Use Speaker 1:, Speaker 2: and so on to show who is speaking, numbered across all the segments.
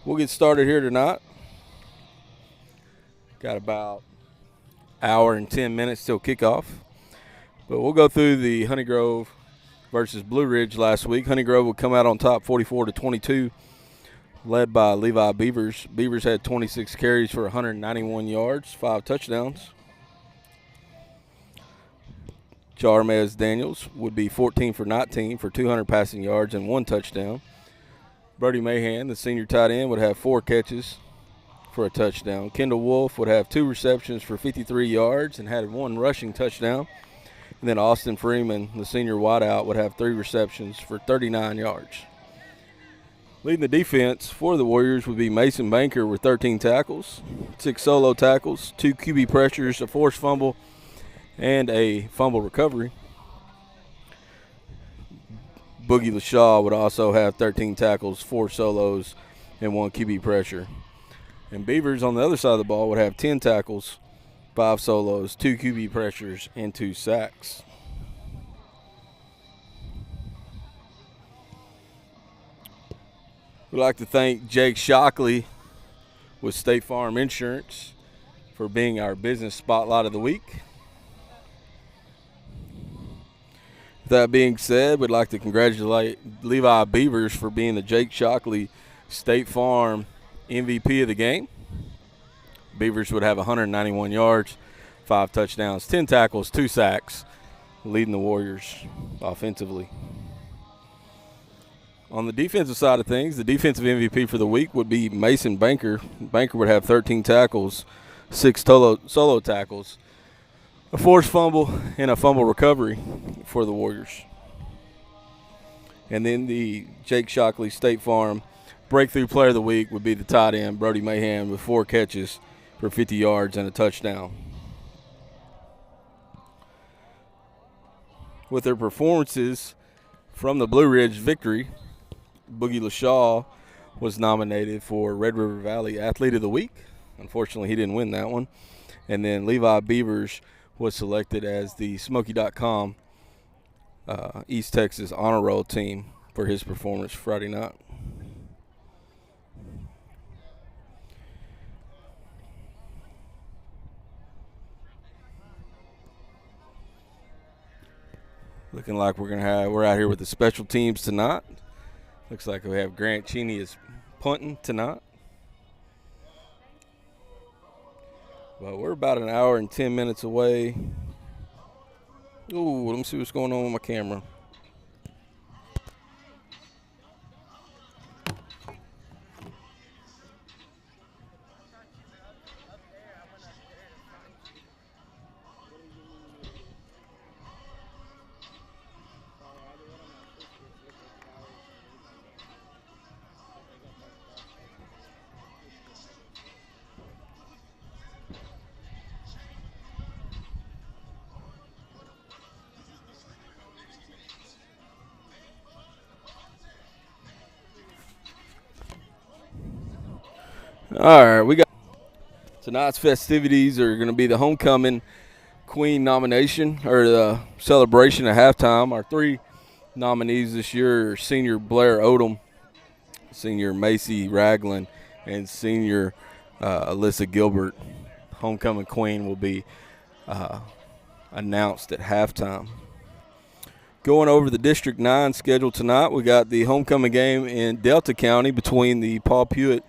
Speaker 1: We'll get started here tonight. Got about hour and 10 minutes till kickoff. But we'll go through the Honey Grove versus Blue Ridge last week. Honey Grove would come out on top 44-22, led by Levi Beavers. Beavers had 26 carries for 191 yards, 5 touchdowns. Jarmez Daniels would be 14 for 19 for 200 passing yards and 1 touchdown. Brody Mahan, the senior tight end, would have 4 catches for a touchdown. Kendall Wolf would have 2 receptions for 53 yards and had 1 rushing touchdown. And then Austin Freeman, the senior wideout, would have 3 receptions for 39 yards. Leading the defense for the Warriors would be Mason Banker with 13 tackles, 6 solo tackles, 2 QB pressures, a forced fumble, and a fumble recovery. Boogie LaShaw would also have 13 tackles, 4 solos, and 1 QB pressure. And Beavers on the other side of the ball would have 10 tackles, 5 solos, 2 QB pressures, and 2 sacks. We'd like to thank Jake Shockley with State Farm Insurance for being our business spotlight of the week. That being said, we'd like to congratulate Levi Beavers for being the Jake Shockley State Farm MVP of the game. Beavers would have 191 yards, 5 touchdowns, 10 tackles, 2 sacks, leading the Warriors offensively. On the defensive side of things, the defensive MVP for the week would be Mason Banker. Banker would have 13 tackles, 6 solo tackles, a forced fumble, and a fumble recovery for the Warriors. And then the Jake Shockley State Farm Breakthrough Player of the Week would be the tight end, Brody Mahan, with 4 catches for 50 yards and a touchdown. With their performances from the Blue Ridge victory, Boogie LaShaw was nominated for Red River Valley Athlete of the Week. Unfortunately, he didn't win that one. And then Levi Beavers was selected as the Smoky.com East Texas Honor Roll team for his performance Friday night. Looking like we're out here with the special teams tonight. Looks like we have Grant Cheney is punting tonight. Well, we're about an hour and 10 minutes away. Ooh, let me see what's going on with my camera. All right, we got tonight's festivities are going to be the homecoming queen nomination or the celebration at halftime. Our 3 nominees this year are senior Blair Odom, senior Macy Ragland, and senior Alyssa Gilbert. Homecoming queen will be announced at halftime. Going over the District 9 schedule tonight, we got the homecoming game in Delta County between the Paul Pewitt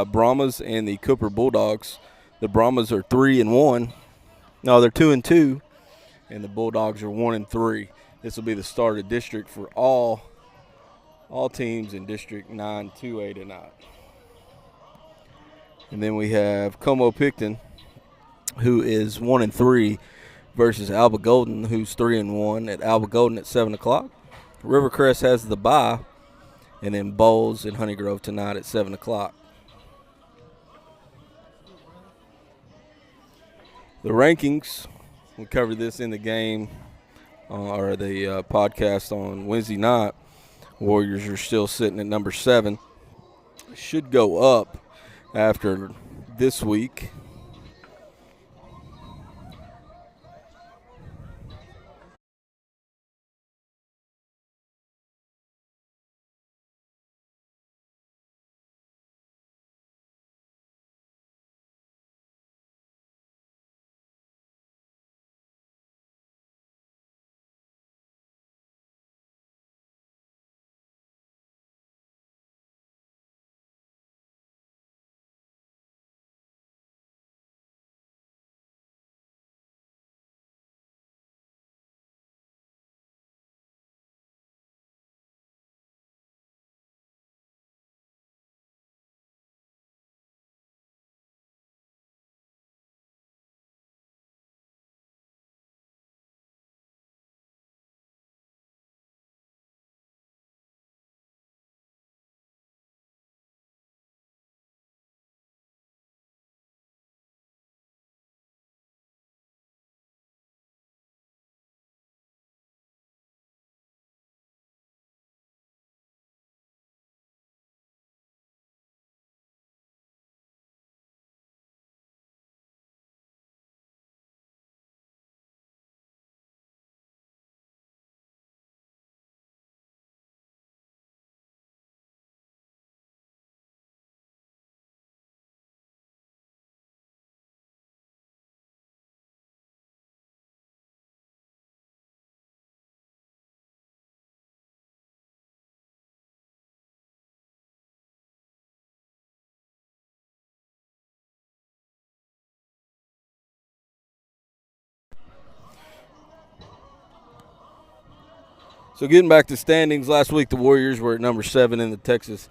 Speaker 1: Brahmas and the Cooper Bulldogs. The Brahmas are 3-1. No, they're 2-2, and the Bulldogs are 1-3. This will be the start of district for all teams in District 9 2A tonight. And then we have Como Picton, who is 1-3, versus Alba Golden, who's 3-1 at Alba Golden at 7 o'clock. Rivercrest has the bye, and then Bowles and Honey Grove tonight at 7 o'clock. The rankings, we covered this in the game or the podcast on Wednesday night. Warriors are still sitting at number 7. Should go up after this week. So getting back to standings, last week the Warriors were at number 7 in the Texas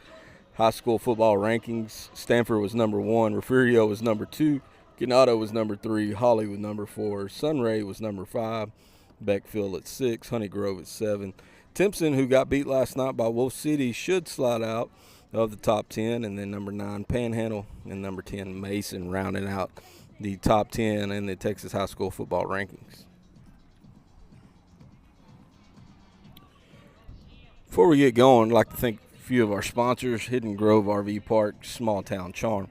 Speaker 1: high school football rankings. Stanford was number 1. Refugio was number 2. Ganado was number 3. Holly was number 4. Sunray was number 5. Beckfield at 6. Honey Grove at 7. Timpson, who got beat last night by Wolf City, should slide out of the top 10. And then number 9, Panhandle, and number 10, Mason, rounding out the top 10 in the Texas high school football rankings. Before we get going, I'd like to thank a few of our sponsors: Hidden Grove RV Park, Small Town Charm,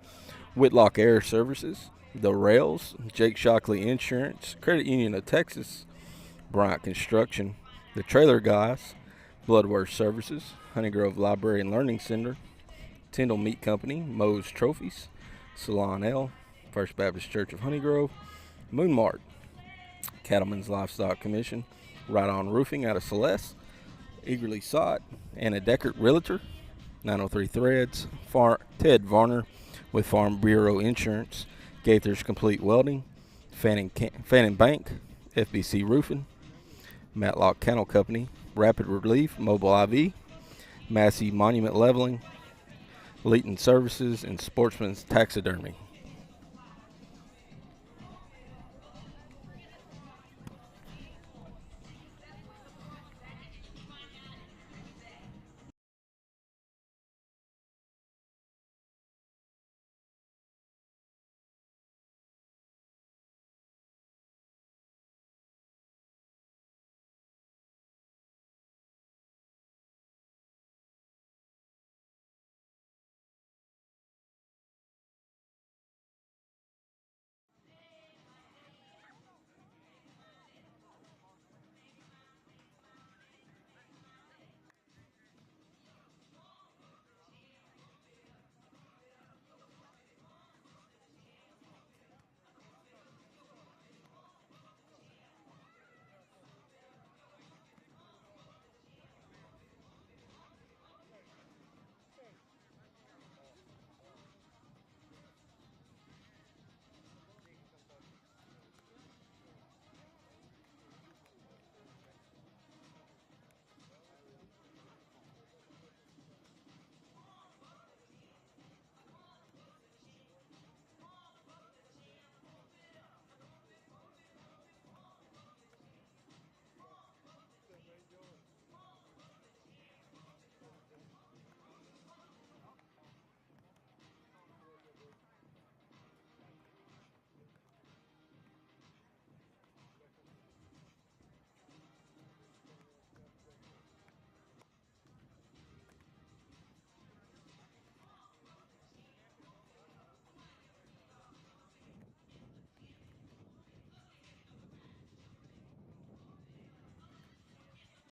Speaker 1: Whitlock Air Services, The Rails, Jake Shockley Insurance, Credit Union of Texas, Bryant Construction, The Trailer Guys, Bloodworth Services, Honey Grove Library and Learning Center, Tyndall Meat Company, Moe's Trophies, Salon L, First Baptist Church of Honey Grove, Moon Mart, Cattlemen's Livestock Commission, Right On Roofing out of Celeste, Eagerly Sought, Anna Deckert Realtor, 903 Threads, Ted Varner with Farm Bureau Insurance, Gaither's Complete Welding, Fannin Bank, FBC Roofing, Matlock Kennel Company, Rapid Relief, Mobile IV, Massey Monument Leveling, Leighton Services, and Sportsman's Taxidermy.